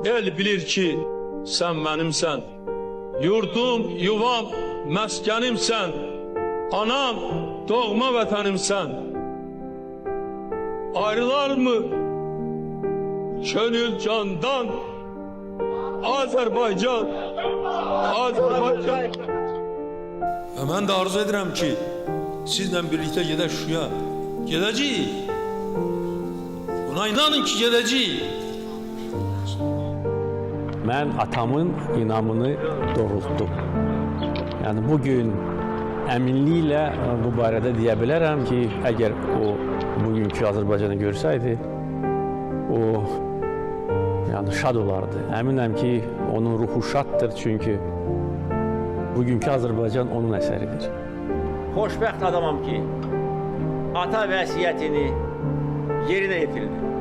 El bilir ki sen benimsen. Yurdum, yuvam, meskenimsen. Anam, doğma vatanımsen. Ayrılar mı gönül candan? Azerbaycan, Azerbaycan. Və mən də arzu edirəm ki, sizlə birlikdə gedək Şuşaya. Gedəcəyik. Buna inanın ki, gedəcəyik. Mən atamın inamını doğrultdum. Yəni bugün əminliklə bu barədə deyə bilərəm ki, əgər o bugünkü Azərbaycanı görsəydi, o yəni şad olardı. Əminəm ki, onun ruhu şaddır, çünki bugünkü Azərbaycan onun əsəridir. Xoşbəxt adamam ki, ata vəsiyyətini yerinə yetirdi.